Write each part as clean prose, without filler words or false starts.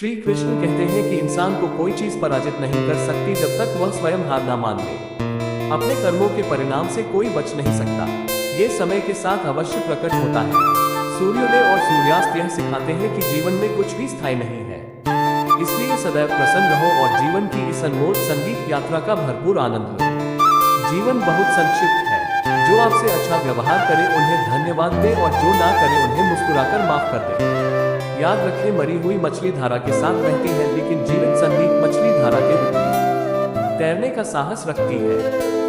श्री कृष्ण कहते हैं कि इंसान को कोई चीज पराजित नहीं कर सकती जब तक वह स्वयं हार ना मान ले। अपने कर्मों के परिणाम से कोई बच नहीं सकता। ये समय के साथ अवश्य प्रकट होता है। सूर्योदय और सूर्यास्त यह सिखाते हैं कि जीवन में कुछ भी स्थायी नहीं है। इसलिए सदैव प्रसन्न रहो और जीवन की इस अनमोल संगीत यात्रा का भरपूर आनंद लो। जीवन बहुत संक्षिप्त है। जो आपसे अच्छा व्यवहार करे उन्हें धन्यवाद दे और जो ना करे उन्हें मुस्कुराकर माफ कर दे। याद रखें, मरी हुई मछली धारा के साथ बहती है लेकिन जीवित संगीत मछली धारा के विपरीत तैरने का साहस रखती है।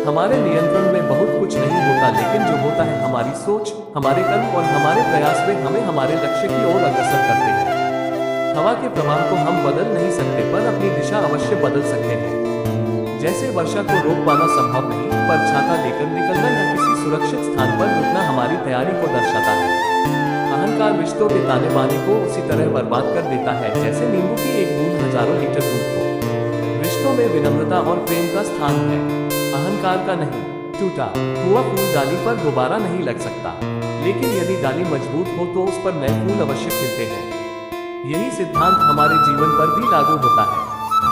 हमारे नियंत्रण में बहुत कुछ नहीं होता, लेकिन जो होता है हमारी सोच, हमारे कर्म और हमारे प्रयास में हमें हमारे लक्ष्य की ओर अग्रसर करते हैं। हवा के प्रवाह को हम बदल नहीं सकते पर अपनी दिशा अवश्य बदल सकते हैं। जैसे वर्षा को रोक पाना संभव नहीं, पर छाता लेकर निकलना या किसी सुरक्षित स्थान पर रुकना हमारी तैयारी को दर्शाता है। अहंकार रिश्तों के ताने बाने को उसी तरह बर्बाद कर देता है जैसे नींबू की एक बूंद हजारों लीटर दूध को। रिश्तों में विनम्रता और प्रेम का स्थान है, अहंकार का नहीं। टूटा हुआ फूल डाली पर दोबारा नहीं लग सकता, लेकिन यदि डाली मजबूत हो तो उस पर नए फूल अवश्य खिलते हैं। यही सिद्धांत हमारे जीवन पर भी लागू होता है।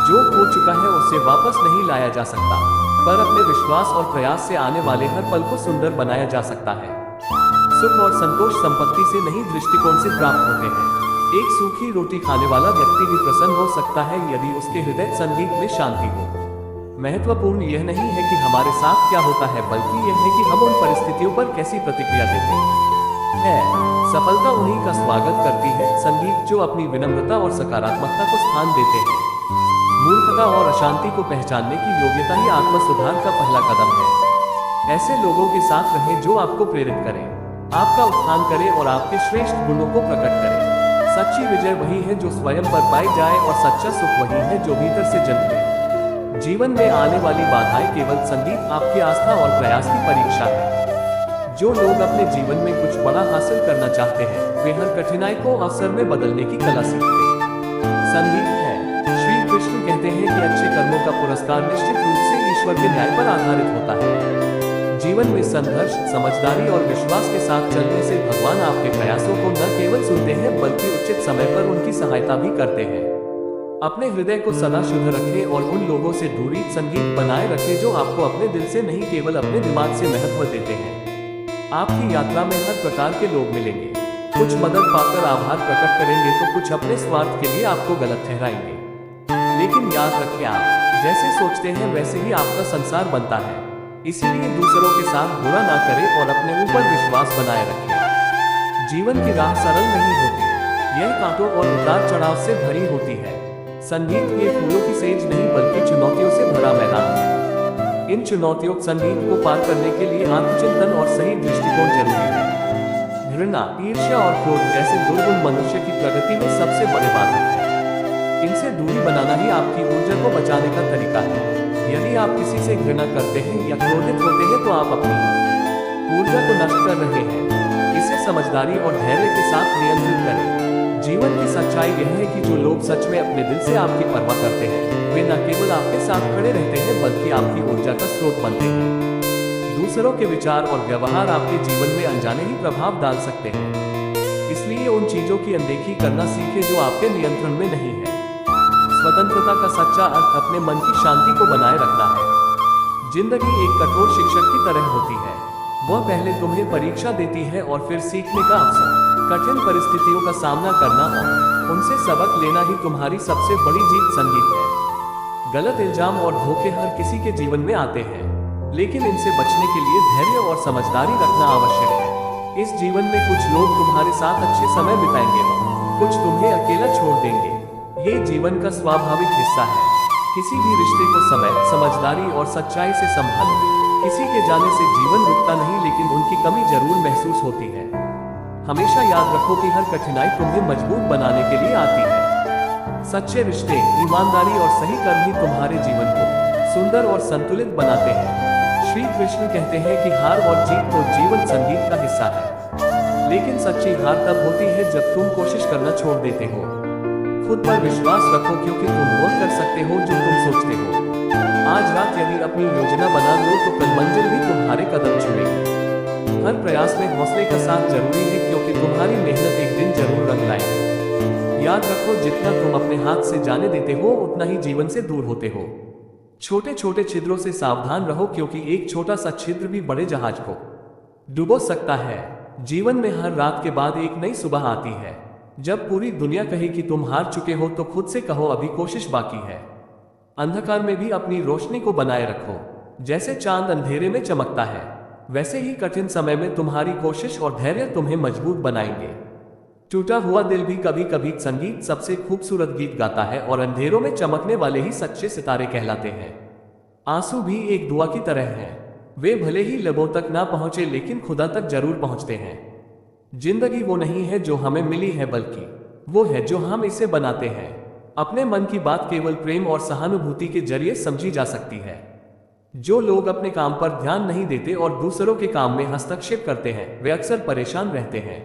जो हो चुका है उसे वापस नहीं लाया जा सकता, पर अपने विश्वास और प्रयास से आने वाले हर पल को सुंदर बनाया जा सकता है। सुख और संतोष संपत्ति से नहीं, दृष्टिकोण से प्राप्त होते हैं। एक सूखी रोटी खाने वाला व्यक्ति भी प्रसन्न हो सकता है यदि उसके हृदय संगीत में शांति हो। महत्वपूर्ण यह नहीं है कि हमारे साथ क्या होता है, बल्कि यह है कि हम उन परिस्थितियों पर कैसी प्रतिक्रिया देते हैं। सफलता उन्हीं का स्वागत करती है, संगीत जो अपनी विनम्रता और सकारात्मकता को स्थान देते हैं। मूर्खता और अशांति को पहचानने की योग्यता ही आत्म सुधार का पहला कदम है। ऐसे लोगों के साथ रहें जो आपको प्रेरित करें, आपका उत्थान करें और आपके श्रेष्ठ गुणों को प्रकट करें। सच्ची विजय वही है जो स्वयं पर पाई जाए और सच्चा सुख वही है जो भीतर से जन्मे। जीवन में आने वाली बाधाएं केवल संगीत आपकी आस्था और प्रयास की परीक्षा है। जो लोग अपने जीवन में कुछ बड़ा हासिल करना चाहते हैं वे हर कठिनाई को अवसर में बदलने की कला सीखते संगीत है। श्री कृष्ण कहते हैं कि अच्छे कर्मों का पुरस्कार निश्चित रूप से ईश्वर के न्याय पर आधारित होता है। जीवन में संघर्ष, समझदारी और विश्वास के साथ चलने से भगवान आपके प्रयासों को न केवल सुनते हैं बल्कि उचित समय पर उनकी सहायता भी करते हैं। अपने हृदय को सदा शुद्ध रखें और उन लोगों से दूरी संगीत बनाए रखें जो आपको अपने दिल से नहीं केवल अपने दिमाग से महत्व देते हैं। आपकी यात्रा में हर प्रकार के लोग मिलेंगे। कुछ मदद पाकर आभार प्रकट करेंगे तो कुछ अपने स्वार्थ के लिए आपको गलत ठहराएंगे। लेकिन याद रखें, आप जैसे सोचते हैं वैसे ही आपका संसार बनता है। इसीलिए दूसरों के साथ बुरा ना करें और अपने ऊपर विश्वास बनाए रखें। जीवन की राह सरल नहीं होती, यह कांटों और उतार चढ़ाव से भरी होती है। संगीत ये फूलों की सेज नहीं बल्कि चुनौतियों से भरा मैदान है। इन चुनौतियों संगीत को पार करने के लिए आत्मचिंतन और सही दृष्टिकोण जरूरी है। घृणा, ईर्ष्या और क्रोध जैसे दुर्गुण मनुष्य की प्रगति में सबसे बड़े बाधक है। इनसे दूरी बनाना ही आपकी ऊर्जा को बचाने का तरीका है। यदि आप किसी से घृणा करते हैं या क्रोधित होते हैं तो आप अपनी ऊर्जा को नष्ट कर रहे हैं। इसे समझदारी और धैर्य के साथ नियंत्रित करें। जीवन की सच्चाई यह है कि जो लोग सच में अपने दिल से आपकी परवाह करते हैं वे न केवल आपके साथ खड़े रहते हैं बल्कि आपकी ऊर्जा का स्रोत बनते हैं। दूसरों के विचार और व्यवहार आपके जीवन में अनजाने ही प्रभाव डाल सकते हैं। इसलिए उन चीजों की अनदेखी करना सीखें जो आपके नियंत्रण में नहीं है। स्वतंत्रता का सच्चा अर्थ अपने मन की शांति को बनाए रखना है। जिंदगी एक कठोर शिक्षक की तरह होती है। वह पहले तुम्हें परीक्षा देती है और फिर सीखने का अवसर। कठिन परिस्थितियों का सामना करना और उनसे सबक लेना ही तुम्हारी सबसे बड़ी जीत संगीत है। गलत इल्जाम और धोखे हर किसी के जीवन में आते हैं, लेकिन इनसे बचने के लिए धैर्य और समझदारी रखना आवश्यक है। इस जीवन में कुछ लोग तुम्हारे साथ अच्छे समय बिताएंगे, कुछ तुम्हें अकेला छोड़ देंगे। ये जीवन का स्वाभाविक हिस्सा है। किसी भी रिश्ते को समय, समझदारी और सच्चाई से संभालो। किसी के जाने से जीवन रुकता नहीं, लेकिन उनकी कमी जरूर महसूस होती है। हमेशा याद रखो कि हर कठिनाई तुम्हें मजबूत बनाने के लिए आती है। सच्चे रिश्ते, ईमानदारी और सही कर्म ही तुम्हारे जीवन को सुंदर और संतुलित बनाते हैं। श्री कृष्ण कहते हैं कि हार और जीत तो जीवन संगीत का हिस्सा है, लेकिन सच्ची हार तब होती है जब तुम कोशिश करना छोड़ देते हो। खुद पर विश्वास रखो क्योंकि तुम वो कर सकते हो जो तुम सोचते हो। आज रात यदि अपनी योजना बना लो तो कल मंजिल भी तुम्हारे कदम चुमेगी। हर प्रयास में हौसले का साथ जरूरी है क्योंकि तुम्हारी मेहनत एक दिन जरूर रंग लाएगी। याद रखो, जितना तुम अपने हाथ से जाने देते हो उतना ही जीवन से दूर होते हो। छोटे छोटे छिद्रों से सावधान रहो, क्योंकि एक छोटा सा छिद्र भी बड़े जहाज को डुबो सकता है। जीवन में हर रात के बाद एक नई सुबह आती है। जब पूरी दुनिया कहे कि तुम हार चुके हो तो खुद से कहो अभी कोशिश बाकी है। अंधकार में भी अपनी रोशनी को बनाए रखो। जैसे चांद अंधेरे में चमकता है, वैसे ही कठिन समय में तुम्हारी कोशिश और धैर्य तुम्हें मजबूत बनाएंगे। टूटा हुआ दिल भी कभी कभी संगीत सबसे खूबसूरत गीत गाता है, और अंधेरों में चमकने वाले ही सच्चे सितारे कहलाते हैं। आंसू भी एक दुआ की तरह हैं। वे भले ही लबों तक ना पहुंचे, लेकिन खुदा तक जरूर पहुंचते हैं। जिंदगी वो नहीं है जो हमें मिली है, बल्कि वो है जो हम इसे बनाते हैं। अपने मन की बात केवल प्रेम और सहानुभूति के जरिए समझी जा सकती है। जो लोग अपने काम पर ध्यान नहीं देते और दूसरों के काम में हस्तक्षेप करते हैं, वे अक्सर परेशान रहते हैं।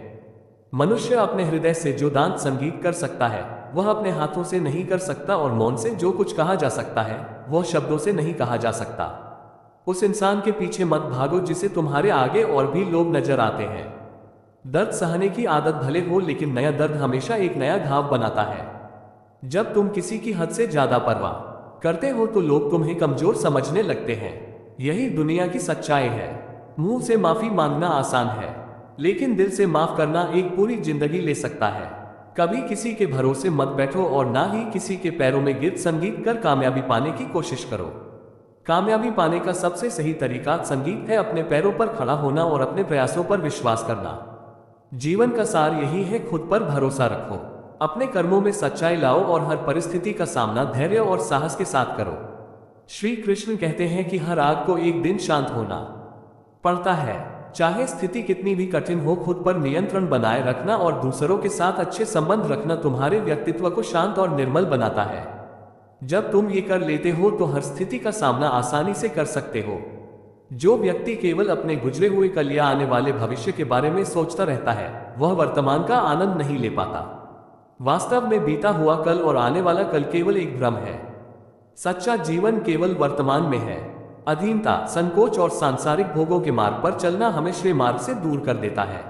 मनुष्य अपने हृदय से जो दांत संगीत कर सकता है, वह अपने हाथों से नहीं कर सकता, और मौन से जो कुछ कहा जा सकता है, वह शब्दों से नहीं कहा जा सकता। उस इंसान के पीछे मत भागो जिसे तुम्हारे आगे और भी लोग नजर आते हैं। दर्द सहने की आदत भले हो, लेकिन नया दर्द हमेशा एक नया घाव बनाता है। जब तुम किसी की हद से ज्यादा परवाह करते हो तो लोग तुम्हें कमजोर समझने लगते हैं। यही दुनिया की सच्चाई है। मुंह से माफी मांगना आसान है, लेकिन दिल से माफ करना एक पूरी जिंदगी ले सकता है। कभी किसी के भरोसे मत बैठो, और ना ही किसी के पैरों में गिर संगीत कर कामयाबी पाने की कोशिश करो। कामयाबी पाने का सबसे सही तरीका संगीत है अपने पैरों पर खड़ा होना और अपने प्रयासों पर विश्वास करना। जीवन का सार यही है, खुद पर भरोसा रखो, अपने कर्मों में सच्चाई लाओ और हर परिस्थिति का सामना धैर्य और साहस के साथ करो। श्री कृष्ण कहते हैं कि हर आग को एक दिन शांत होना पड़ता है। चाहे स्थिति कितनी भी कठिन हो, खुद पर नियंत्रण बनाए रखना और दूसरों के साथ अच्छे संबंध रखना तुम्हारे व्यक्तित्व को शांत और निर्मल बनाता है। जब तुम ये कर लेते हो तो हर स्थिति का सामना आसानी से कर सकते हो। जो व्यक्ति केवल अपने गुजरे हुए कल या आने वाले भविष्य के बारे में सोचता रहता है, वह वर्तमान का आनंद नहीं ले पाता। वास्तव में बीता हुआ कल और आने वाला कल केवल एक भ्रम है। सच्चा जीवन केवल वर्तमान में है। अधीनता, संकोच और सांसारिक भोगों के मार्ग पर चलना हमें श्रेय मार्ग से दूर कर देता है।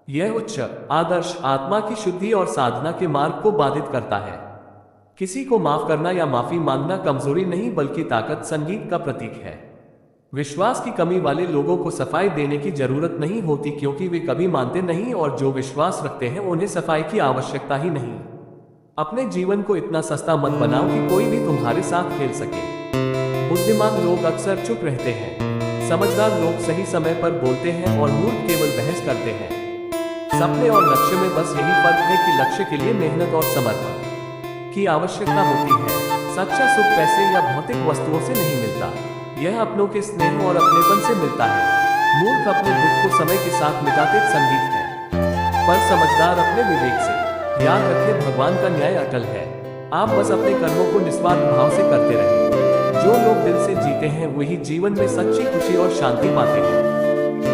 यह उच्च आदर्श आत्मा की शुद्धि और साधना के मार्ग को बाधित करता है। किसी को माफ करना या माफी मांगना कमजोरी नहीं, बल्कि ताकत संगीत का प्रतीक है। विश्वास की कमी वाले लोगों को सफाई देने की जरूरत नहीं होती, क्योंकि वे कभी मानते नहीं, और जो विश्वास रखते हैं उन्हें सफाई की आवश्यकता ही नहीं। अपने जीवन को इतना सस्ता मत बनाओ कि कोई भी तुम्हारे साथ खेल सके। बुद्धिमान लोग अक्सर चुप रहते हैं, समझदार लोग सही समय पर बोलते हैं, और मूर्ख केवल बहस करते हैं। सपने और लक्ष्य में बस यही फर्क है कि लक्ष्य के लिए मेहनत और समर्पण की आवश्यकता होती है। सच्चा सुख पैसे या भौतिक वस्तुओं से नहीं मिलता, यह अपनों के स्नेह और अपनेपन से मिलता है। मूर्ख अपने दुख को समय के साथ मिटाते संगीत है, पर समझदार अपने विवेक से। याद रखें, भगवान का न्याय अटल है। आप बस अपने कर्मों को निस्वार्थ भाव से करते रहें। जो लोग दिल से जीते हैं वही जीवन में सच्ची खुशी और शांति पाते हैं।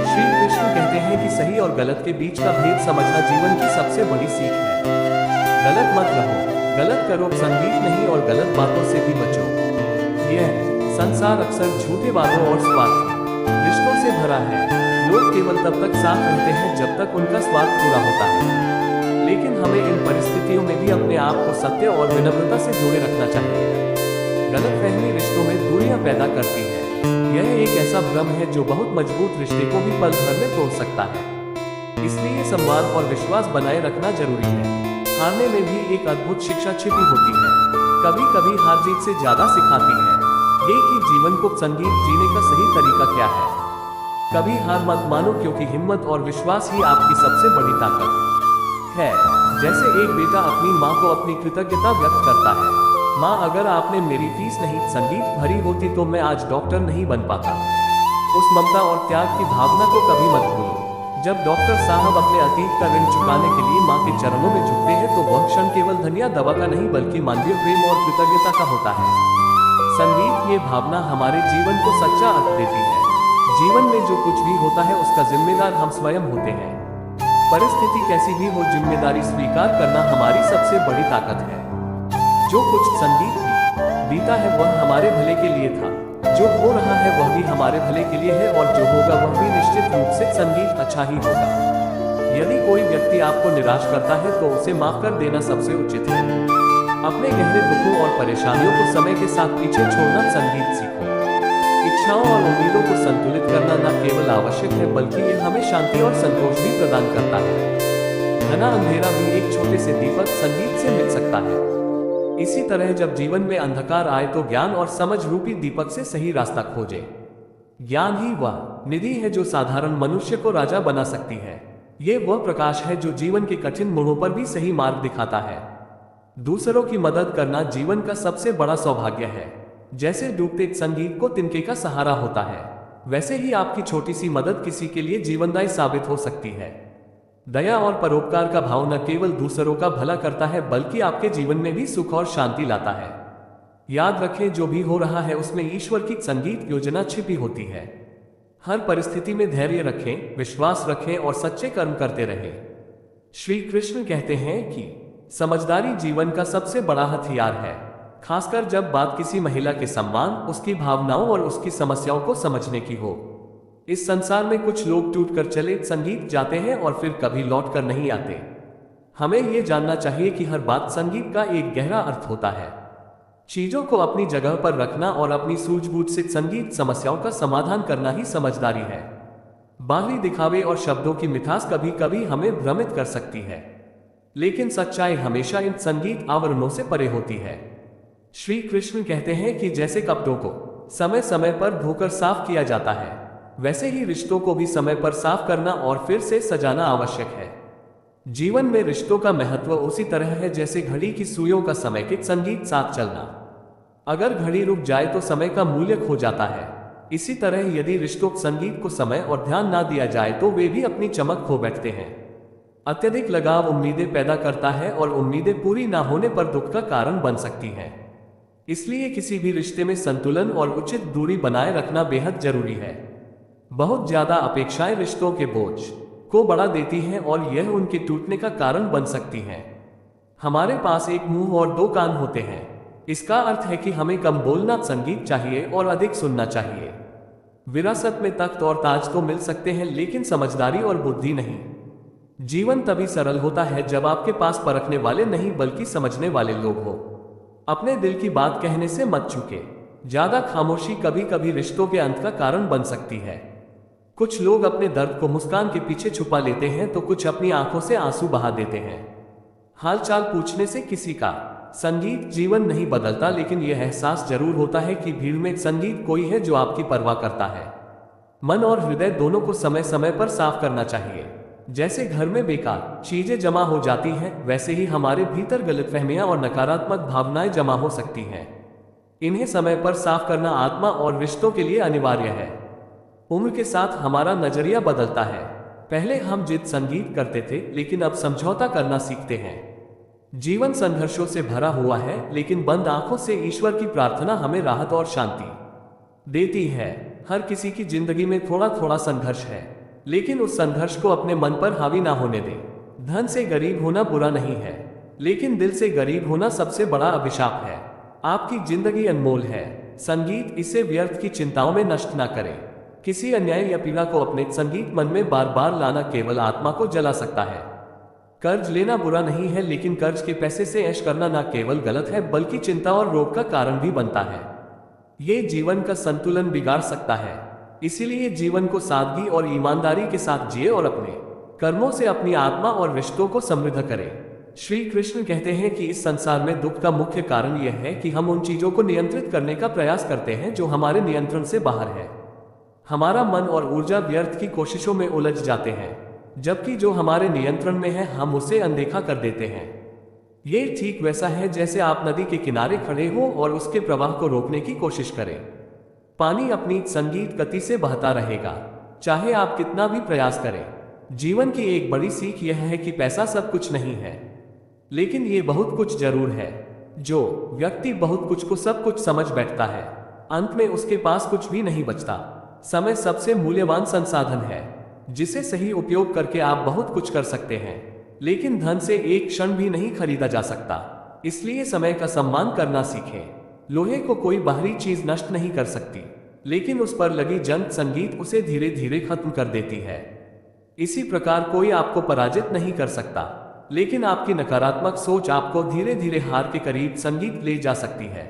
श्री कृष्ण कहते हैं कि सही और गलत के बीच का भेद समझना जीवन की सबसे बड़ी सीख है। गलत मत रहो, गलत करो संगीत नहीं, और गलत बातों से भी बचो। यह संसार अक्सर झूठे वादों और स्वार्थ रिश्तों से भरा है। लोग केवल तब तक साथ रहते हैं जब तक उनका स्वार्थ पूरा होता है, लेकिन हमें इन परिस्थितियों में भी अपने आप को सत्य और विनम्रता से जोड़े रखना चाहिए। गलतफहमी रिश्तों में दूरियां पैदा करती है। यह एक ऐसा भ्रम है जो बहुत मजबूत रिश्ते को भी पल भर में तोड़ सकता है। इसलिए संवाद और विश्वास बनाए रखना जरूरी है। हारने में भी एक अद्भुत शिक्षा छिपी होती है। कभी कभी हार जीत से ज्यादा सिखाती है। एक ही जीवन को संगीत जीने का सही तरीका क्या है। कभी हार मत मानो, क्योंकि हिम्मत और विश्वास ही आपकी सबसे बड़ी ताकत है। जैसे एक बेटा अपनी माँ को अपनी कृतज्ञता व्यक्त करता है, माँ अगर आपने मेरी फीस नहीं संगीत भरी होती तो मैं आज डॉक्टर नहीं बन पाता। उस ममता और त्याग की भावना को कभी मत भूलो। जब डॉक्टर साहब अपने अतीत का ऋण चुकाने के लिए माँ के चरणों में झुकते हैं तो वह क्षण केवल धन या दवा का नहीं, बल्कि मानवीय प्रेम और कृतज्ञता का होता है। संगीत ये भावना हमारे जीवन को सच्चा अर्थ देती है। जीवन में जो कुछ भी होता है उसका जिम्मेदार हम स्वयं होते हैं। परिस्थिति कैसी भी हो, जिम्मेदारी स्वीकार करना हमारी सबसे बड़ी ताकत है। जो कुछ संगीत बीता है वह हमारे भले के लिए था, जो हो रहा है वह भी हमारे भले के लिए है, और जो होगा वह भी निश्चित रूप से संगीत अच्छा ही होगा। यदि कोई व्यक्ति आपको निराश करता है तो उसे माफ कर देना सबसे उचित है। अपने गहरे दुखों और परेशानियों को समय के साथ पीछे छोड़ना संगीत सीखो। इच्छाओं और उम्मीदों को संतुलित करना न केवल आवश्यक है बल्कि ये हमें शांति और संतोष भी प्रदान करता है। घना अंधेरा भी एक छोटे से दीपक संगीत से मिल सकता है। इसी तरह जब जीवन में अंधकार आए तो ज्ञान और समझ रूपी दीपक से सही रास्ता खोजे। ज्ञान ही वह निधि है जो साधारण मनुष्य को राजा बना सकती है। ये वह प्रकाश है जो जीवन के कठिन मोड़ों पर भी सही मार्ग दिखाता है। दूसरों की मदद करना जीवन का सबसे बड़ा सौभाग्य है। जैसे डूबते संगीत को तिनके का सहारा होता है, वैसे ही आपकी छोटी सी मदद किसी के लिए जीवनदायी साबित हो सकती है। दया और परोपकार का भाव न केवल दूसरों का भला करता है बल्कि आपके जीवन में भी सुख और शांति लाता है। याद रखें, जो भी हो रहा है उसमें ईश्वर की संगीत योजना छिपी होती है। हर परिस्थिति में धैर्य रखें, विश्वास रखें और सच्चे कर्म करते रहें। श्री कृष्ण कहते हैं कि समझदारी जीवन का सबसे बड़ा हथियार है, खासकर जब बात किसी महिला के सम्मान, उसकी भावनाओं और उसकी समस्याओं को समझने की हो। इस संसार में कुछ लोग टूटकर चले संगीत जाते हैं और फिर कभी लौट कर नहीं आते। हमें यह जानना चाहिए कि हर बात संगीत का एक गहरा अर्थ होता है। चीजों को अपनी जगह पर रखना और अपनी सूझबूझ से संगीत समस्याओं का समाधान करना ही समझदारी है। बाहरी दिखावे और शब्दों की मिठास कभी कभी हमें भ्रमित कर सकती है, लेकिन सच्चाई हमेशा इन संगीत आवरणों से परे होती है। श्री कृष्ण कहते हैं कि जैसे कपड़ों को समय समय पर धोकर साफ किया जाता है, वैसे ही रिश्तों को भी समय पर साफ करना और फिर से सजाना आवश्यक है। जीवन में रिश्तों का महत्व उसी तरह है जैसे घड़ी की सुइयों का समय के संगीत साथ चलना। अगर घड़ी रुक जाए तो समय का मूल्य खो जाता है। इसी तरह यदि रिश्तों संगीत को समय और ध्यान ना दिया जाए तो वे भी अपनी चमक खो बैठते हैं। अत्यधिक लगाव उम्मीदें पैदा करता है और उम्मीदें पूरी ना होने पर दुख का कारण बन सकती हैं। इसलिए किसी भी रिश्ते में संतुलन और उचित दूरी बनाए रखना बेहद जरूरी है। बहुत ज्यादा अपेक्षाएं रिश्तों के बोझ को बढ़ा देती हैं और यह उनके टूटने का कारण बन सकती हैं। हमारे पास एक मुंह और दो कान होते हैं। इसका अर्थ है कि हमें कम बोलना संगीत चाहिए और अधिक सुनना चाहिए। विरासत में तख्त और ताज तो मिल सकते हैं, लेकिन समझदारी और बुद्धि नहीं। जीवन तभी सरल होता है जब आपके पास परखने वाले नहीं बल्कि समझने वाले लोग हो। अपने दिल की बात कहने से मत चूके। ज्यादा खामोशी कभी कभी रिश्तों के अंत का कारण बन सकती है। कुछ लोग अपने दर्द को मुस्कान के पीछे छुपा लेते हैं तो कुछ अपनी आंखों से आंसू बहा देते हैं। हालचाल पूछने से किसी का संगीत जीवन नहीं बदलता, लेकिन यह एहसास जरूर होता है कि भीड़ में संगीत कोई है जो आपकी परवाह करता है। मन और हृदय दोनों को समय समय पर साफ करना चाहिए। जैसे घर में बेकार चीजें जमा हो जाती हैं, वैसे ही हमारे भीतर गलतफहमियां और नकारात्मक भावनाएं जमा हो सकती हैं। इन्हें समय पर साफ करना आत्मा और रिश्तों के लिए अनिवार्य है। उम्र के साथ हमारा नजरिया बदलता है। पहले हम जिद संगीत करते थे, लेकिन अब समझौता करना सीखते हैं। जीवन संघर्षों से भरा हुआ है, लेकिन बंद आंखों से ईश्वर की प्रार्थना हमें राहत और शांति देती है। हर किसी की जिंदगी में थोड़ा थोड़ा संघर्ष है, लेकिन उस संघर्ष को अपने मन पर हावी ना होने दें। धन से गरीब होना बुरा नहीं है, लेकिन दिल से गरीब होना सबसे बड़ा अभिशाप है। आपकी जिंदगी अनमोल है। संगीत इसे व्यर्थ की चिंताओं में नष्ट ना करें। किसी अन्याय या पीड़ा को अपने संगीत मन में बार बार लाना केवल आत्मा को जला सकता है। कर्ज लेना बुरा नहीं है, लेकिन कर्ज के पैसे से ऐश करना न केवल गलत है बल्कि चिंता और रोग का कारण भी बनता है। ये जीवन का संतुलन बिगाड़ सकता है। इसीलिए जीवन को सादगी और ईमानदारी के साथ जिए और अपने कर्मों से अपनी आत्मा और रिश्तों को समृद्ध करें। श्री कृष्ण कहते हैं कि इस संसार में दुख का मुख्य कारण यह है कि हम उन चीजों को नियंत्रित करने का प्रयास करते हैं जो हमारे नियंत्रण से बाहर है। हमारा मन और ऊर्जा व्यर्थ की कोशिशों में उलझ जाते हैं, जबकि जो हमारे नियंत्रण में है हम उसे अनदेखा कर देते हैं। ये ठीक वैसा है जैसे आप नदी के किनारे खड़े हो और उसके प्रवाह को रोकने की कोशिश करें। पानी अपनी संगीत गति से बहता रहेगा, चाहे आप कितना भी प्रयास करें। जीवन की एक बड़ी सीख यह है कि पैसा सब कुछ नहीं है, लेकिन ये बहुत कुछ जरूर है। जो व्यक्ति बहुत कुछ को सब कुछ समझ बैठता है, अंत में उसके पास कुछ भी नहीं बचता। समय सबसे मूल्यवान संसाधन है, जिसे सही उपयोग करके आप बहुत कुछ कर सकते हैं, लेकिन धन से एक क्षण भी नहीं खरीदा जा सकता। इसलिए समय का सम्मान करना सीखें। लोहे को कोई बाहरी चीज नष्ट नहीं कर सकती, लेकिन उस पर लगी जंग संगीत उसे धीरे धीरे खत्म कर देती है। इसी प्रकार कोई आपको पराजित नहीं कर सकता, लेकिन आपकी नकारात्मक सोच आपको धीरे धीरे हार के करीब संगीत ले जा सकती है।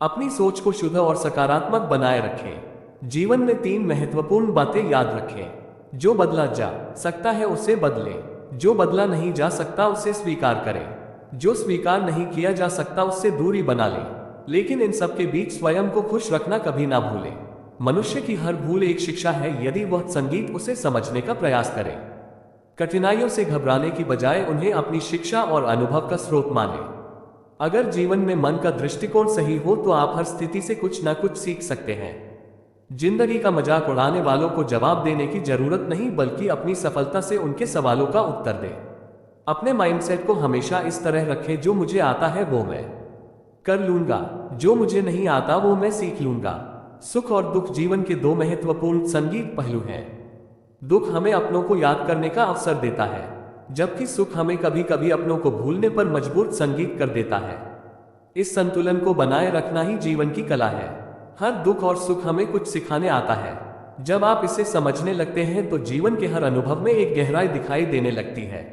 अपनी सोच को शुद्ध और सकारात्मक बनाए रखें। जीवन में 3 महत्वपूर्ण बातें याद रखें। जो बदला जा सकता है उसे बदलें, जो बदला नहीं जा सकता उसे स्वीकार करें, जो स्वीकार नहीं किया जा सकता उससे दूरी बना लें। लेकिन इन सब के बीच स्वयं को खुश रखना कभी ना भूलें। मनुष्य की हर भूल एक शिक्षा है यदि वह संगीत उसे समझने का प्रयास करे। कठिनाइयों से घबराने की बजाय उन्हें अपनी शिक्षा और अनुभव का स्रोत माने। अगर जीवन में मन का दृष्टिकोण सही हो तो आप हर स्थिति से कुछ ना कुछ सीख सकते हैं। जिंदगी का मजाक उड़ाने वालों को जवाब देने की जरूरत नहीं, बल्कि अपनी सफलता से उनके सवालों का उत्तर दें। अपने माइंडसेट को हमेशा इस तरह रखें, जो मुझे आता है वो मैं कर लूंगा, जो मुझे नहीं आता वो मैं सीख लूंगा। सुख और दुख जीवन के 2 महत्वपूर्ण संगीत पहलू हैं। दुख हमें अपनों को याद करने का अवसर देता है, जबकि सुख हमें कभी कभी अपनों को भूलने पर मजबूर संगीत कर देता है। इस संतुलन को बनाए रखना ही जीवन की कला है। हर दुख और सुख हमें कुछ सिखाने आता है। जब आप इसे समझने लगते हैं तो जीवन के हर अनुभव में एक गहराई दिखाई देने लगती है।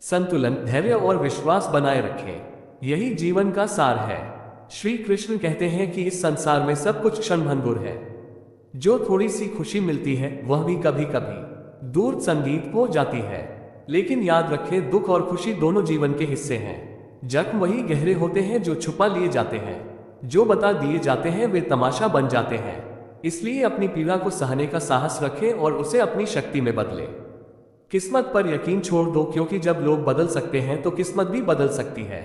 संतुलन, धैर्य और विश्वास बनाए रखें, यही जीवन का सार है। श्री कृष्ण कहते हैं कि इस संसार में सब कुछ क्षणभंगुर है। जो थोड़ी सी खुशी मिलती है वह भी कभी कभी दूर संगीत हो जाती है। लेकिन याद रखें, दुख और खुशी दोनों जीवन के हिस्से हैं। जख्म वही गहरे होते हैं जो छुपा लिए जाते हैं, जो बता दिए जाते हैं वे तमाशा बन जाते हैं। इसलिए अपनी पीड़ा को सहने का साहस रखें और उसे अपनी शक्ति में बदलें। किस्मत पर यकीन छोड़ दो, क्योंकि जब लोग बदल सकते हैं तो किस्मत भी बदल सकती है।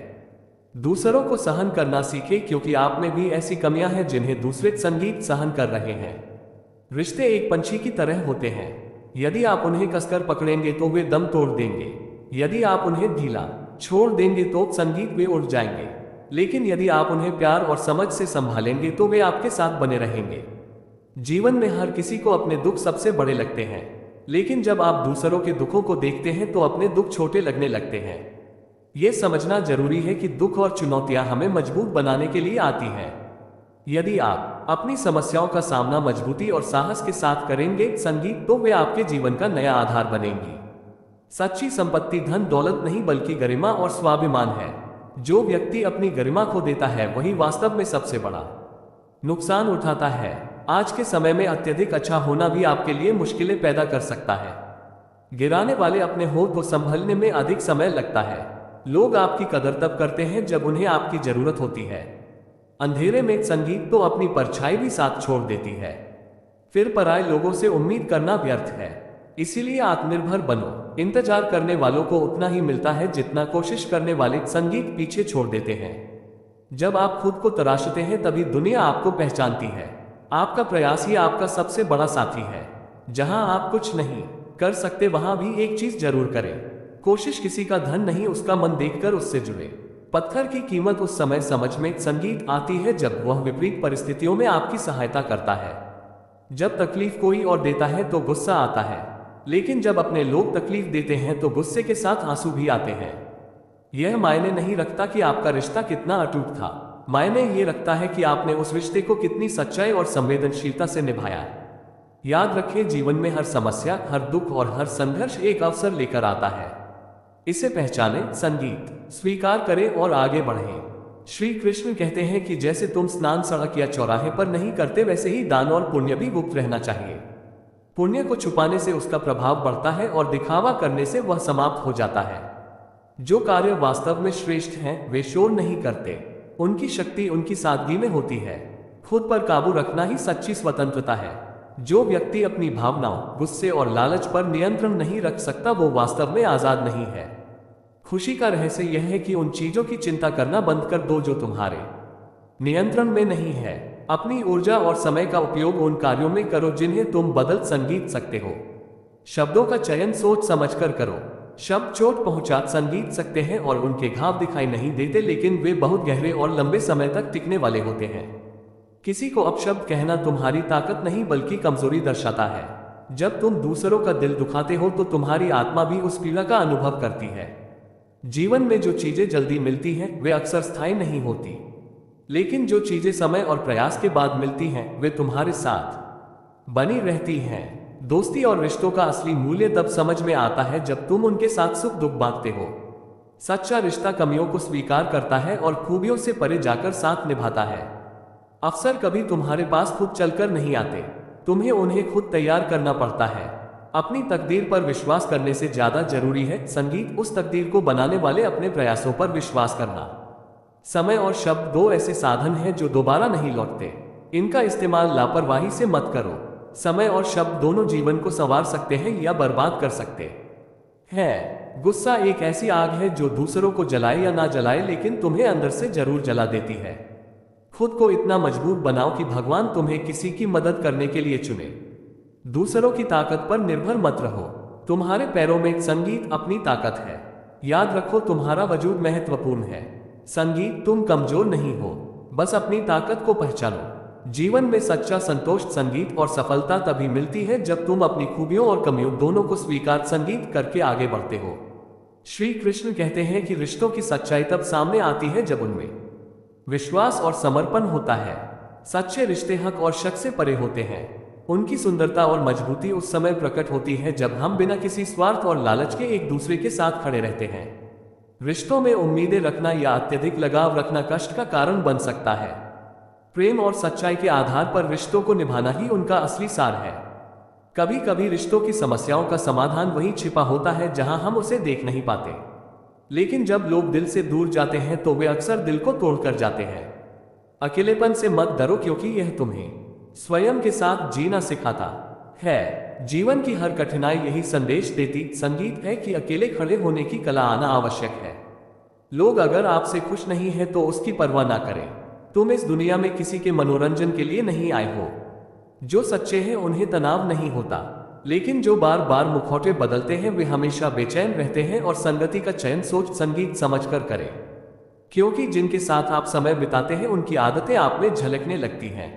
दूसरों को सहन करना सीखें, क्योंकि आप में भी ऐसी कमियां हैं जिन्हें दूसरे संगीत सहन कर रहे हैं। रिश्ते एक पंछी की तरह होते हैं। यदि आप उन्हें कसकर पकड़ेंगे तो वे दम तोड़ देंगे, यदि आप उन्हें ढीला छोड़ देंगे तो संगीत वे उड़ जाएंगे। लेकिन यदि आप उन्हें प्यार और समझ से संभालेंगे तो वे आपके साथ बने रहेंगे। जीवन में हर किसी को अपने दुख सबसे बड़े लगते हैं, लेकिन जब आप दूसरों के दुखों को देखते हैं तो अपने दुख छोटे लगने लगते हैं। यह समझना जरूरी है कि दुख और चुनौतियां हमें मजबूत बनाने के लिए आती हैं। यदि आप अपनी समस्याओं का सामना मजबूती और साहस के साथ करेंगे संगीत, तो वे आपके जीवन का नया आधार बनेंगी। सच्ची संपत्ति धन दौलत नहीं, बल्कि गरिमा और स्वाभिमान है। जो व्यक्ति अपनी गरिमा खो देता है वही वास्तव में सबसे बड़ा नुकसान उठाता है। आज के समय में अत्यधिक अच्छा होना भी आपके लिए मुश्किलें पैदा कर सकता है। गिराने वाले अपने होठ को संभलने में अधिक समय लगता है। लोग आपकी कदर तब करते हैं जब उन्हें आपकी जरूरत होती है। अंधेरे में संगीत तो अपनी परछाई भी साथ छोड़ देती है। फिर पराये लोगों से उम्मीद करना व्यर्थ है। इसीलिए आत्मनिर्भर बनो। इंतजार करने वालों को उतना ही मिलता है जितना कोशिश करने वाले संगीत पीछे छोड़ देते हैं। जब आप खुद को तराशते हैं तभी दुनिया आपको पहचानती है। आपका प्रयास ही आपका सबसे बड़ा साथी है। जहां आप कुछ नहीं कर सकते वहां भी एक चीज जरूर करें। कोशिश किसी का धन नहीं, उसका मन देखकर उससे जुड़े। पत्थर की कीमत उस समय समझ में संगीत आती है जब वह विपरीत परिस्थितियों में आपकी सहायता करता है। जब तकलीफ कोई और देता है तो गुस्सा आता है, लेकिन जब अपने लोग तकलीफ देते हैं तो गुस्से के साथ आंसू भी आते हैं। यह मायने नहीं रखता कि आपका रिश्ता कितना अटूट था, मायने ये रखता है कि आपने उस रिश्ते को कितनी सच्चाई और संवेदनशीलता से निभाया। याद रखें, जीवन में हर समस्या, हर दुख और हर संघर्ष एक अवसर लेकर आता है। इसे पहचानें, संगीत स्वीकार करें और आगे बढ़ें। श्री कृष्ण कहते हैं कि जैसे तुम स्नान सड़क या चौराहे पर नहीं करते, वैसे ही दान और पुण्य भी गुप्त रहना चाहिए। पुण्य को छुपाने से उसका प्रभाव बढ़ता है और दिखावा करने से वह समाप्त हो जाता है। जो कार्य वास्तव में श्रेष्ठ हैं, वे शोर नहीं करते। उनकी शक्ति उनकी सादगी में होती है। खुद पर काबू रखना ही सच्ची स्वतंत्रता है। जो व्यक्ति अपनी भावनाओं, गुस्से और लालच पर नियंत्रण नहीं रख सकता, वो वास्तव में आजाद नहीं है। खुशी का रहस्य यह है कि उन चीजों की चिंता करना बंद कर दो जो तुम्हारे नियंत्रण में नहीं है। अपनी ऊर्जा और समय का उपयोग उन कार्यों में करो जिन्हें तुम बदल संगीत सकते हो। शब्दों का चयन सोच समझकर करो। शब्द चोट पहुंचा संगीत सकते हैं और उनके घाव दिखाई नहीं देते, लेकिन वे बहुत गहरे और लंबे समय तक टिकने वाले होते हैं। किसी को अपशब्द कहना तुम्हारी ताकत नहीं बल्कि कमजोरी दर्शाता है। जब तुम दूसरों का दिल दुखाते हो तो तुम्हारी आत्मा भी उस पीड़ा का अनुभव करती है। जीवन में जो चीजें जल्दी मिलती हैं वे अक्सर स्थायी नहीं होती, लेकिन जो चीजें समय और प्रयास के बाद मिलती हैं वे तुम्हारे साथ बनी रहती हैं। दोस्ती और रिश्तों का असली मूल्य तब समझ में आता है जब तुम उनके साथ सुख दुख बांटते हो। सच्चा रिश्ता कमियों को स्वीकार करता है और खूबियों से परे जाकर साथ निभाता है। अवसर कभी तुम्हारे पास खुद चलकर नहीं आते, तुम्हें उन्हें खुद तैयार करना पड़ता है। अपनी तकदीर पर विश्वास करने से ज्यादा जरूरी है संगीत उस तकदीर को बनाने वाले अपने प्रयासों पर विश्वास करना। समय और शब्द दो ऐसे साधन हैं जो दोबारा नहीं लौटते। इनका इस्तेमाल लापरवाही से मत करो। समय और शब्द दोनों जीवन को संवार सकते हैं या बर्बाद कर सकते हैं। गुस्सा एक ऐसी आग है जो दूसरों को जलाए या ना जलाए लेकिन तुम्हें अंदर से जरूर जला देती है। खुद को इतना मजबूत बनाओ कि भगवान तुम्हें किसी की मदद करने के लिए चुने। दूसरों की ताकत पर निर्भर मत रहो। तुम्हारे पैरों में संगीत अपनी ताकत है। याद रखो तुम्हारा वजूद महत्वपूर्ण है। संगीत तुम कमजोर नहीं हो, बस अपनी ताकत को पहचानो। जीवन में सच्चा संतोष संगीत और सफलता तभी मिलती है जब तुम अपनी खूबियों और कमियों दोनों को स्वीकार संगीत करके आगे बढ़ते हो। श्री कृष्ण कहते हैं कि रिश्तों की सच्चाई तब सामने आती है जब उनमें विश्वास और समर्पण होता है। सच्चे रिश्ते हक और शक से परे होते हैं। उनकी सुंदरता और मजबूती उस समय प्रकट होती है जब हम बिना किसी स्वार्थ और लालच के एक दूसरे के साथ खड़े रहते हैं। रिश्तों में उम्मीदें रखना या अत्यधिक लगाव रखना कष्ट का कारण बन सकता है। प्रेम और सच्चाई के आधार पर रिश्तों को निभाना ही उनका असली सार है। कभी कभी रिश्तों की समस्याओं का समाधान वहीं छिपा होता है जहां हम उसे देख नहीं पाते, लेकिन जब लोग दिल से दूर जाते हैं तो वे अक्सर दिल को तोड़कर जाते हैं। अकेलेपन से मत डरो क्योंकि यह तुम्हें स्वयं के साथ जीना सिखाता है। जीवन की हर कठिनाई यही संदेश देती संगीत है कि अकेले खड़े होने की कला आना आवश्यक है। लोग अगर आपसे खुश नहीं हैं तो उसकी परवाह ना करें। तुम इस दुनिया में किसी के मनोरंजन के लिए नहीं आए हो। जो सच्चे हैं उन्हें तनाव नहीं होता, लेकिन जो बार बार मुखौटे बदलते हैं वे हमेशा बेचैन रहते हैं। और संगति का चयन सोच समझ समझकर करें, क्योंकि जिनके साथ आप समय बिताते हैं उनकी आदतें आप में झलकने लगती हैं।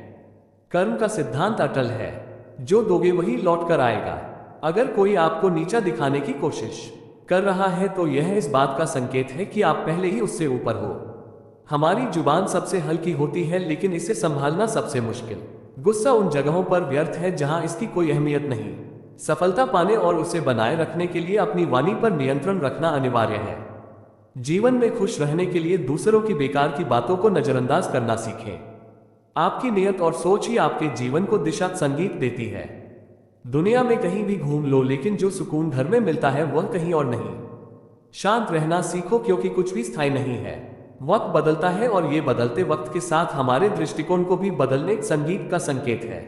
कर्म का सिद्धांत अटल है, जो दोगे वही लौट कर आएगा। अगर कोई आपको नीचा दिखाने की कोशिश कर रहा है तो यह इस बात का संकेत है कि आप पहले ही उससे ऊपर हो। हमारी जुबान सबसे हल्की होती है लेकिन इसे संभालना सबसे मुश्किल। गुस्सा उन जगहों पर व्यर्थ है जहां इसकी कोई अहमियत नहीं। सफलता पाने और उसे बनाए रखने के लिए अपनी वाणी पर नियंत्रण रखना अनिवार्य है। जीवन में खुश रहने के लिए दूसरों की बेकार की बातों को नजरअंदाज करना सीखें। आपकी नियत और सोच ही आपके जीवन को दिशा संगीत देती है। दुनिया में कहीं भी घूम लो लेकिन जो सुकून घर में मिलता है वह कहीं और नहीं। शांत रहना सीखो क्योंकि कुछ भी स्थायी नहीं है। वक्त बदलता है और ये बदलते वक्त के साथ हमारे दृष्टिकोण को भी बदलने संगीत का संकेत है।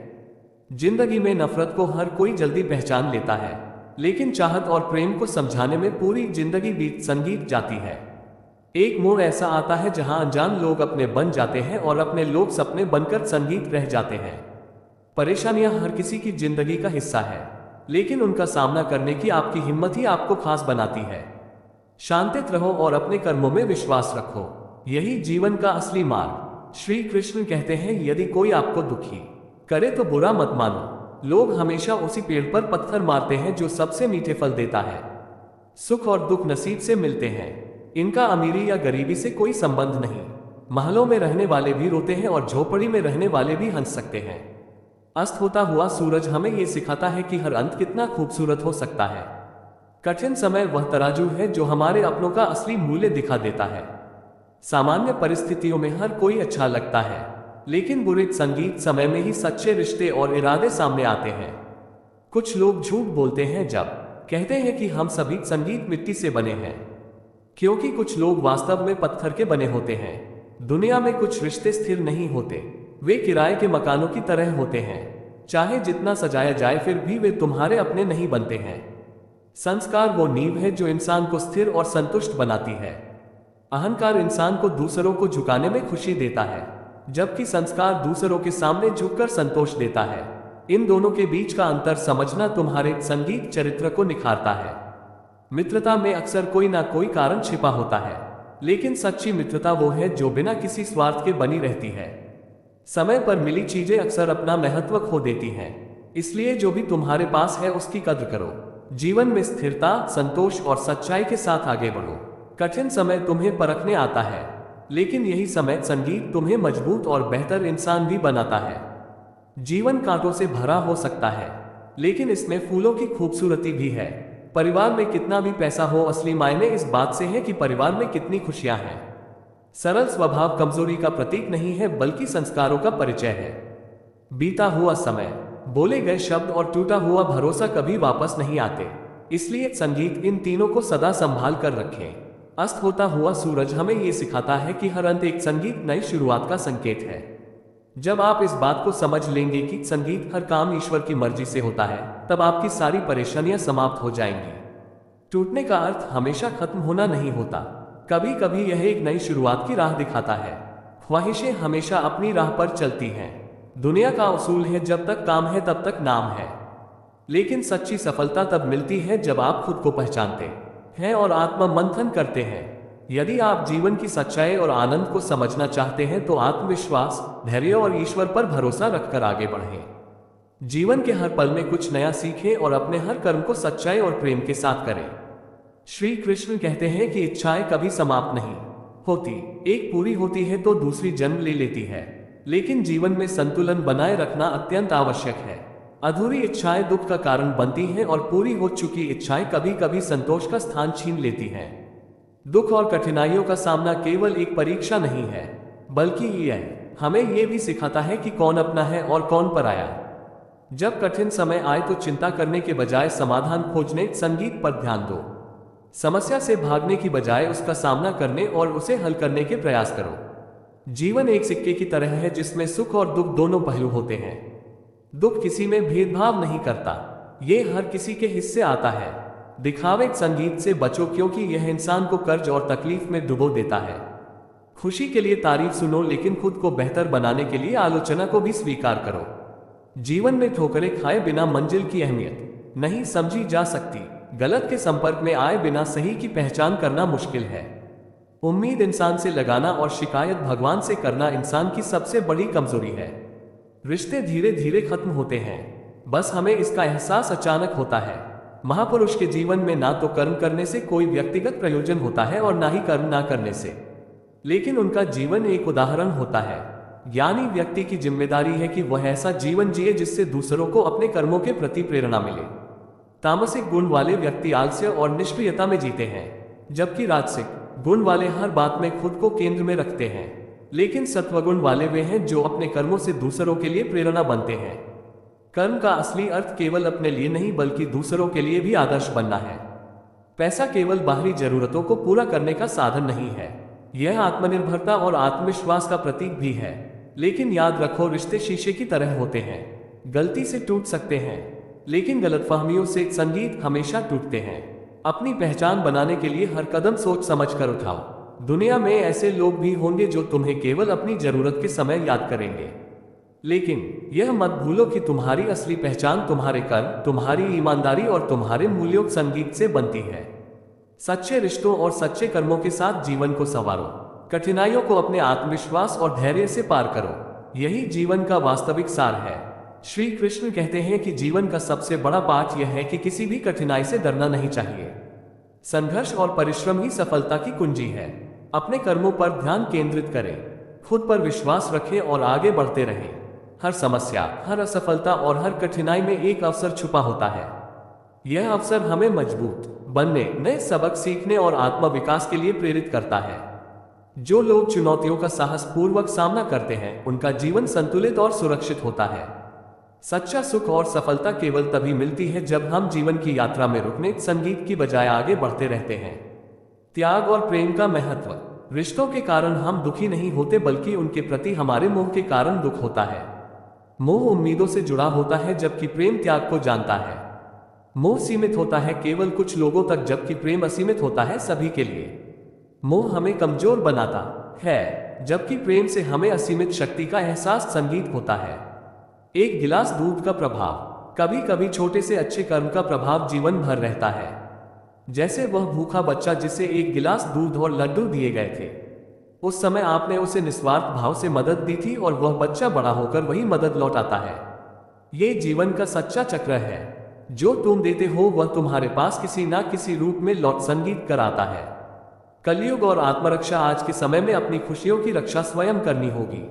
जिंदगी में नफरत को हर कोई जल्दी पहचान लेता है, लेकिन चाहत और प्रेम को समझाने में पूरी जिंदगी बीत संगीत जाती है। एक मोड़ ऐसा आता है जहां अनजान लोग अपने बन जाते हैं और अपने लोग सपने बनकर संगीत रह जाते हैं। परेशानियां हर किसी की जिंदगी का हिस्सा है, लेकिन उनका सामना करने की आपकी हिम्मत ही आपको खास बनाती है। शांतित रहो और अपने कर्मों में विश्वास रखो, यही जीवन का असली मार्ग। श्री कृष्ण कहते हैं यदि कोई आपको दुखी करे तो बुरा मत मानो। लोग हमेशा उसी पेड़ पर पत्थर मारते हैं जो सबसे मीठे फल देता है। सुख और दुख नसीब से मिलते हैं, इनका अमीरी या गरीबी से कोई संबंध नहीं। महलों में रहने वाले भी रोते हैं और झोपड़ी में रहने वाले भी हंस सकते हैं। अस्त होता हुआ सूरज हमें यह सिखाता है कि हर अंत कितना खूबसूरत हो सकता है। कठिन समय वह तराजू है जो हमारे अपनों का असली मूल्य दिखा देता है। सामान्य परिस्थितियों में हर कोई अच्छा लगता है, लेकिन बुरे संगीत समय में ही सच्चे रिश्ते और इरादे सामने आते हैं। कुछ लोग झूठ बोलते हैं जब कहते हैं कि हम सभी संगीत मिट्टी से बने हैं, क्योंकि कुछ लोग वास्तव में पत्थर के बने होते हैं। दुनिया में कुछ रिश्ते स्थिर नहीं होते, वे किराए के मकानों की तरह होते हैं। चाहे जितना सजाया जाए फिर भी वे तुम्हारे अपने नहीं बनते हैं। संस्कार वो नींव है जो इंसान को स्थिर और संतुष्ट बनाती है। अहंकार इंसान को दूसरों को झुकाने में खुशी देता है, जबकि संस्कार दूसरों के सामने झुककर संतोष देता है। इन दोनों के बीच का अंतर समझना तुम्हारे संगीत चरित्र को निखारता है। मित्रता में अक्सर कोई ना कोई कारण छिपा होता है, लेकिन सच्ची मित्रता वो है जो बिना किसी स्वार्थ के बनी रहती है। समय पर मिली चीजें अक्सर अपना महत्व खो देती हैं, इसलिए जो भी तुम्हारे पास है उसकी कद्र करो। जीवन में स्थिरता, संतोष और सच्चाई के साथ आगे बढ़ो। कठिन समय तुम्हें परखने आता है, लेकिन यही समय संगीत तुम्हें मजबूत और बेहतर इंसान भी बनाता है। जीवन कांटों से भरा हो सकता है, लेकिन इसमें फूलों की खूबसूरती भी है। परिवार में कितना भी पैसा हो, असली मायने इस बात से है कि परिवार में कितनी खुशियां हैं। सरल स्वभाव कमजोरी का प्रतीक नहीं है, बल्कि संस्कारों का परिचय है। बीता हुआ समय, बोले गए शब्द और टूटा हुआ भरोसा कभी वापस नहीं आते। इसलिए संगीत इन तीनों को सदा संभाल कर रखें। अस्त होता हुआ सूरज हमें ये सिखाता है कि हर अंत एक संगीत नई शुरुआत का संकेत है। जब आप इस बात को समझ लेंगे कि संगीत हर काम ईश्वर की मर्जी से होता है, तब आपकी सारी परेशानियां समाप्त हो जाएंगी। टूटने का अर्थ हमेशा खत्म होना नहीं होता। कभी कभी यह एक नई शुरुआत की राह दिखाता है। ख्वाहिशें हमेशा अपनी राह पर चलती हैं। दुनिया का उसूल है, जब तक काम है तब तक नाम है। लेकिन सच्ची सफलता तब मिलती है जब आप खुद को पहचानते हैं और आत्म मंथन करते हैं। यदि आप जीवन की सच्चाई और आनंद को समझना चाहते हैं तो आत्मविश्वास, धैर्य और ईश्वर पर भरोसा रखकर आगे बढ़ें। जीवन के हर पल में कुछ नया सीखें और अपने हर कर्म को सच्चाई और प्रेम के साथ करें। श्री कृष्ण कहते हैं कि इच्छाएं कभी समाप्त नहीं होती, एक पूरी होती है तो दूसरी जन्म ले लेती है। लेकिन जीवन में संतुलन बनाए रखना अत्यंत आवश्यक है। अधूरी इच्छाएं दुख का कारण बनती हैं और पूरी हो चुकी इच्छाएं कभी कभी संतोष का स्थान छीन लेती हैं। दुख और कठिनाइयों का सामना केवल एक परीक्षा नहीं है, बल्कि यह हमें यह भी सिखाता है कि कौन अपना है और कौन पराया। जब कठिन समय आए तो चिंता करने के बजाय समाधान खोजने, संगीत पर ध्यान दो। समस्या से भागने की बजाय उसका सामना करने और उसे हल करने के प्रयास करो। जीवन एक सिक्के की तरह है जिसमें सुख और दुख दोनों पहलू होते हैं। दुख किसी में भेदभाव नहीं करता, ये हर किसी के हिस्से आता है। दिखावे संगीत से बचो, क्योंकि यह इंसान को कर्ज और तकलीफ में डुबो देता है। खुशी के लिए तारीफ सुनो, लेकिन खुद को बेहतर बनाने के लिए आलोचना को भी स्वीकार करो। जीवन में ठोकरें खाए बिना मंजिल की अहमियत नहीं समझी जा सकती। गलत के संपर्क में आए बिना सही की पहचान करना मुश्किल है। उम्मीद इंसान से लगाना और शिकायत भगवान से करना इंसान की सबसे बड़ी कमजोरी है। रिश्ते धीरे धीरे खत्म होते हैं, बस हमें इसका एहसास अचानक होता है। महापुरुष के जीवन में ना तो कर्म करने से कोई व्यक्तिगत प्रयोजन होता है और ना ही कर्म ना करने से, लेकिन उनका जीवन एक उदाहरण होता है। ज्ञानी व्यक्ति की जिम्मेदारी है कि वह ऐसा जीवन जिए जिससे दूसरों को अपने कर्मों के प्रति प्रेरणा मिले। तामसिक गुण वाले व्यक्ति आलस्य और निष्क्रियता में जीते हैं, जबकि राजसिक गुण वाले हर बात में खुद को केंद्र में रखते हैं। लेकिन सत्वगुण वाले वे हैं जो अपने कर्मों से दूसरों के लिए प्रेरणा बनते हैं। कर्म का असली अर्थ केवल अपने लिए नहीं बल्कि दूसरों के लिए भी आदर्श बनना है। पैसा केवल बाहरी जरूरतों को पूरा करने का साधन नहीं है, यह आत्मनिर्भरता और आत्मविश्वास का प्रतीक भी है। लेकिन याद रखो, रिश्ते शीशे की तरह होते हैं, गलती से टूट सकते हैं, लेकिन गलतफहमियों से संगीत हमेशा टूटते हैं। अपनी पहचान बनाने के लिए हर कदम सोच समझ कर उठाओ। दुनिया में ऐसे लोग भी होंगे जो तुम्हें केवल अपनी जरूरत के समय याद करेंगे, लेकिन यह मत भूलो कि तुम्हारी असली पहचान तुम्हारे कर्म, तुम्हारी ईमानदारी और तुम्हारे मूल्यों संगीत से बनती है। सच्चे रिश्तों और सच्चे कर्मों के साथ जीवन को संवारो। कठिनाइयों को अपने आत्मविश्वास और धैर्य से पार करो, यही जीवन का वास्तविक सार है। श्री कृष्ण कहते हैं कि जीवन का सबसे बड़ा पाठ यह है कि किसी भी कठिनाई से डरना नहीं चाहिए। संघर्ष और परिश्रम ही सफलता की कुंजी है। अपने कर्मों पर ध्यान केंद्रित करें, खुद पर विश्वास रखें और आगे बढ़ते रहें। हर समस्या, हर असफलता और हर कठिनाई में एक अवसर छुपा होता है। यह अवसर हमें मजबूत बनने, नए सबक सीखने और आत्मविकास के लिए प्रेरित करता है। जो लोग चुनौतियों का साहसपूर्वक सामना करते हैं, उनका जीवन संतुलित और सुरक्षित होता है। सच्चा सुख और सफलता केवल तभी मिलती है जब हम जीवन की यात्रा में रुकने, संगीत की बजाय आगे बढ़ते रहते हैं। त्याग और प्रेम का महत्व। रिश्तों के कारण हम दुखी नहीं होते, बल्कि उनके प्रति हमारे मोह के कारण दुख होता है। मोह उम्मीदों से जुड़ा होता है, जबकि प्रेम त्याग को जानता है। मोह सीमित होता है केवल कुछ लोगों तक, जबकि प्रेम असीमित होता है सभी के लिए। मोह हमें कमजोर बनाता है, जबकि प्रेम से हमें असीमित शक्ति का एहसास संगीत होता है। एक गिलास दूध का प्रभाव, कभी कभी छोटे से अच्छे कर्म का प्रभाव जीवन भर रहता है। जैसे वह भूखा बच्चा जिसे एक गिलास दूध और लड्डू दिए गए थे। उस समय आपने उसे निस्वार्थ भाव से मदद दी थी और वह बच्चा बड़ा होकर वही मदद लौटाता है। ये जीवन का सच्चा चक्र है। जो तुम देते हो वह तुम्हारे पास किसी ना किसी रूप में लौट संगीत कर आता है। कलयुग और आत्मरक्षा। आज के समय में अपनी खुशियों की रक्षा स्वयं करनी होगी।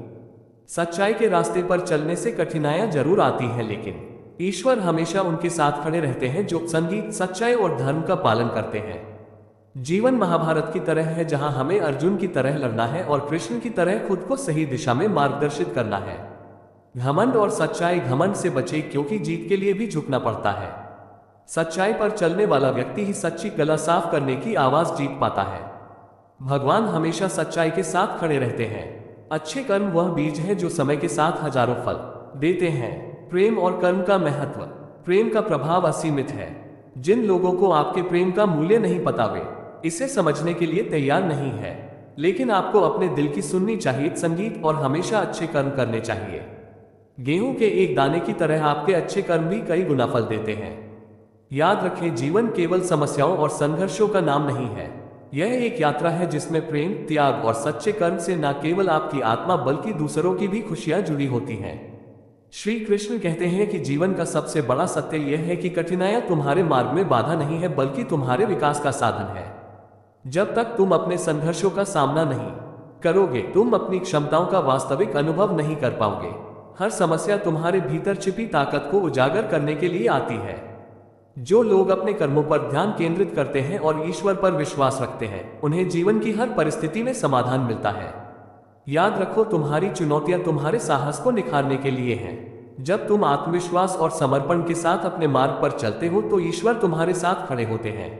सच्चाई के रास्ते पर चलने से कठिनाइयां जरूर आती हैं, लेकिन ईश्वर हमेशा उनके साथ खड़े रहते हैं जो संगीत, सच्चाई और धर्म का पालन करते हैं। जीवन महाभारत की तरह है, जहां हमें अर्जुन की तरह लड़ना है और कृष्ण की तरह खुद को सही दिशा में मार्गदर्शित करना है। घमंड और सच्चाई। घमंड से बचे, क्योंकि जीत के लिए भी झुकना पड़ता है। सच्चाई पर चलने वाला व्यक्ति ही सच्ची गला साफ करने की आवाज जीत पाता है। भगवान हमेशा सच्चाई के साथ खड़े रहते हैं। अच्छे कर्म वह बीज है जो समय के साथ हजारों फल देते हैं। प्रेम और कर्म का महत्व। प्रेम का प्रभाव असीमित है। जिन लोगों को आपके प्रेम का मूल्य नहीं पता, वे इसे समझने के लिए तैयार नहीं है। लेकिन आपको अपने दिल की सुननी चाहिए। संगीत और हमेशा अच्छे कर्म करने चाहिए। गेहूं के एक दाने की तरह आपके अच्छे कर्म भी कई गुना फल देते हैं। याद रखें, जीवन केवल समस्याओं और संघर्षों का नाम नहीं है। यह एक यात्रा है जिसमें प्रेम, त्याग और सच्चे कर्म से न केवल आपकी आत्मा बल्कि दूसरों की भी खुशियां जुड़ी होती हैं। श्री कृष्ण कहते हैं कि जीवन का सबसे बड़ा सत्य यह है कि कठिनाइयां तुम्हारे मार्ग में बाधा नहीं है, बल्कि तुम्हारे विकास का साधन है। जब तक तुम अपने संघर्षों का सामना नहीं करोगे, तुम अपनी क्षमताओं का वास्तविक अनुभव नहीं कर पाओगे। हर समस्या तुम्हारे भीतर छिपी ताकत को उजागर करने के लिए आती है। जो लोग अपने कर्मों पर ध्यान केंद्रित करते हैं और ईश्वर पर विश्वास रखते हैं, उन्हें जीवन की हर परिस्थिति में समाधान मिलता है। याद रखो, तुम्हारी चुनौतियां तुम्हारे साहस को निखारने के लिए हैं। जब तुम आत्मविश्वास और समर्पण के साथ अपने मार्ग पर चलते हो तो ईश्वर तुम्हारे साथ खड़े होते हैं।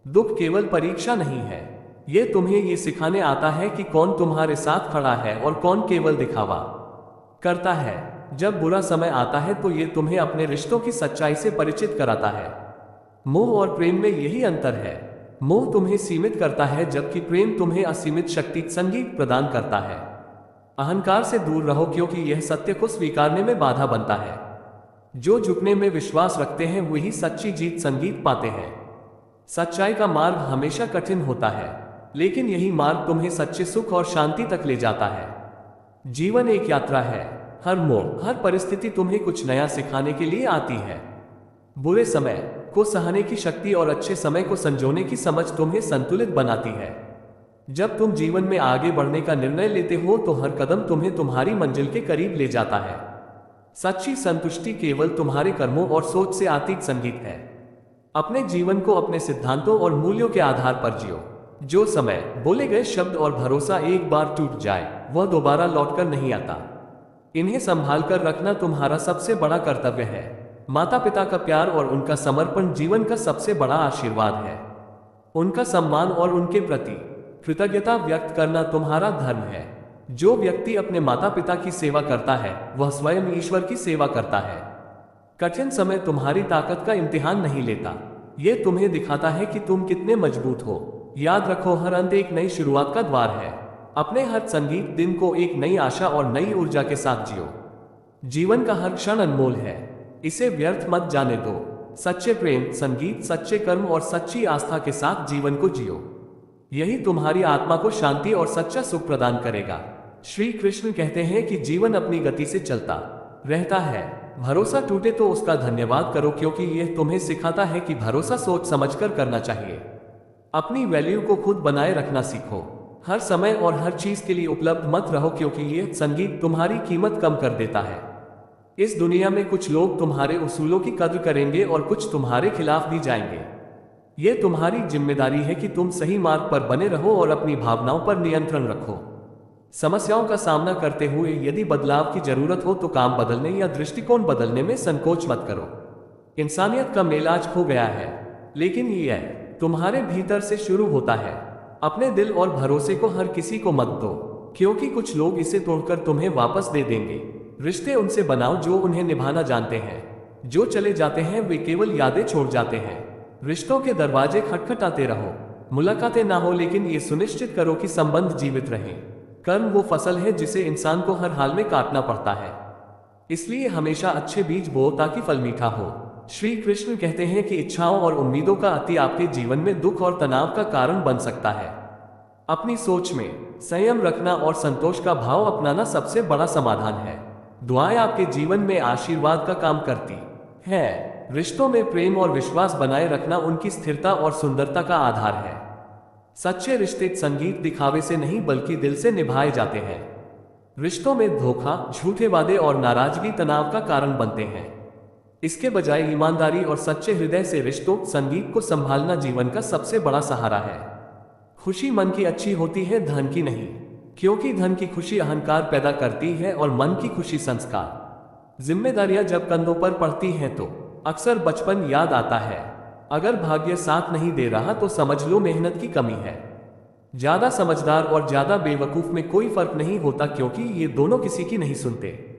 दुख केवल परीक्षा नहीं है, ये तुम्हें ये सिखाने आता है कि कौन तुम्हारे साथ खड़ा है और कौन केवल दिखावा करता है। जब बुरा समय आता है तो ये तुम्हें अपने रिश्तों की सच्चाई से परिचित कराता है। मोह और प्रेम में यही अंतर है। मोह तुम्हें सीमित करता है, जबकि प्रेम तुम्हें असीमित शक्ति, संगीत प्रदान करता है। अहंकार से दूर रहो, क्योंकि यह सत्य को स्वीकारने में बाधा बनता है। जो झुकने में विश्वास रखते हैं वही सच्ची जीत, संगीत पाते हैं। सच्चाई का मार्ग हमेशा कठिन होता है, लेकिन यही मार्ग तुम्हें सच्चे सुख और शांति तक ले जाता है। जीवन एक यात्रा है। हर मोड़, हर परिस्थिति तुम्हें कुछ नया सिखाने के लिए आती है। बुरे समय को सहने की शक्ति और अच्छे समय को संजोने की समझ तुम्हें संतुलित बनाती है। जब तुम जीवन में आगे बढ़ने का निर्णय लेते हो तो हर कदम तुम्हें तुम्हारी मंजिल के करीब ले जाता है। सच्ची संतुष्टि केवल तुम्हारे कर्मों और सोच से आती संगीत है। अपने जीवन को अपने सिद्धांतों और मूल्यों के आधार पर जियो। जो समय, बोले गए शब्द और भरोसा एक बार टूट जाए, वह दोबारा लौटकर नहीं आता। इन्हें संभाल कर रखना तुम्हारा सबसे बड़ा कर्तव्य है। माता पिता का प्यार और उनका समर्पण जीवन का सबसे बड़ा आशीर्वाद है। उनका सम्मान और उनके प्रति कृतज्ञता व्यक्त करना तुम्हारा धर्म है। जो व्यक्ति अपने माता पिता की सेवा करता है, वह स्वयं ईश्वर की सेवा करता है। कठिन समय तुम्हारी ताकत का इम्तिहान नहीं लेता, ये तुम्हें दिखाता है कि तुम कितने मजबूत हो। याद रखो, हर अंत एक नई शुरुआत का द्वार है। अपने हर संगीत दिन को एक नई आशा और नई ऊर्जा के साथ जियो। जीवन का हर क्षण अनमोल है, इसे व्यर्थ मत जाने दो। सच्चे प्रेम, संगीत, सच्चे कर्म और सच्ची आस्था के साथ जीवन को जियो। यही तुम्हारी आत्मा को शांति और सच्चा सुख प्रदान करेगा। श्री कृष्ण कहते हैं कि जीवन अपनी गति से चलता रहता है। भरोसा टूटे तो उसका धन्यवाद करो, क्योंकि यह तुम्हें सिखाता है कि भरोसा सोच समझकर करना चाहिए। अपनी वैल्यू को खुद बनाए रखना सीखो। हर समय और हर चीज के लिए उपलब्ध मत रहो, क्योंकि यह संगीत तुम्हारी कीमत कम कर देता है। इस दुनिया में कुछ लोग तुम्हारे उसूलों की कद्र करेंगे और कुछ तुम्हारे खिलाफ भी जाएंगे। यह तुम्हारी जिम्मेदारी है कि तुम सही मार्ग पर बने रहो और अपनी भावनाओं पर नियंत्रण रखो। समस्याओं का सामना करते हुए यदि बदलाव की जरूरत हो तो काम बदलने या दृष्टिकोण बदलने में संकोच मत करो। इंसानियत का मेलाज खो गया है, लेकिन यह तुम्हारे भीतर से शुरू होता है। अपने दिल और भरोसे को हर किसी को मत दो, क्योंकि कुछ लोग इसे तोड़कर तुम्हें वापस दे देंगे। रिश्ते उनसे बनाओ जो उन्हें निभाना जानते हैं। जो चले जाते हैं वे केवल यादें छोड़ जाते हैं। रिश्तों के दरवाजे खटखटाते रहो। मुलाकातें ना हो, लेकिन ये सुनिश्चित करो कि संबंध जीवित रहें। कर्म वो फसल है जिसे इंसान को हर हाल में काटना पड़ता है, इसलिए हमेशा अच्छे बीज बोओ ताकि फल मीठा हो। श्री कृष्ण कहते हैं कि इच्छाओं और उम्मीदों का अति आपके जीवन में दुख और तनाव का कारण बन सकता है। अपनी सोच में संयम रखना और संतोष का भाव अपनाना सबसे बड़ा समाधान है। दुआएं आपके जीवन में आशीर्वाद का काम करती है। रिश्तों में प्रेम और विश्वास बनाए रखना उनकी स्थिरता और सुंदरता का आधार है। सच्चे रिश्ते संगीत दिखावे से नहीं बल्कि दिल से निभाए जाते हैं। रिश्तों में धोखा, झूठे वादे और नाराजगी तनाव का कारण बनते हैं। इसके बजाय ईमानदारी और सच्चे हृदय से रिश्तों, संगीत को संभालना जीवन का सबसे बड़ा सहारा है। खुशी मन की अच्छी होती है, धन की नहीं, क्योंकि धन की खुशी अहंकार पैदा करती है और मन की खुशी संस्कार। जिम्मेदारियां जब कंधों पर पड़ती हैं तो अक्सर बचपन याद आता है। अगर भाग्य साथ नहीं दे रहा तो समझ लो मेहनत की कमी है। ज्यादा समझदार और ज्यादा बेवकूफ में कोई फर्क नहीं होता, क्योंकि ये दोनों किसी की नहीं सुनते।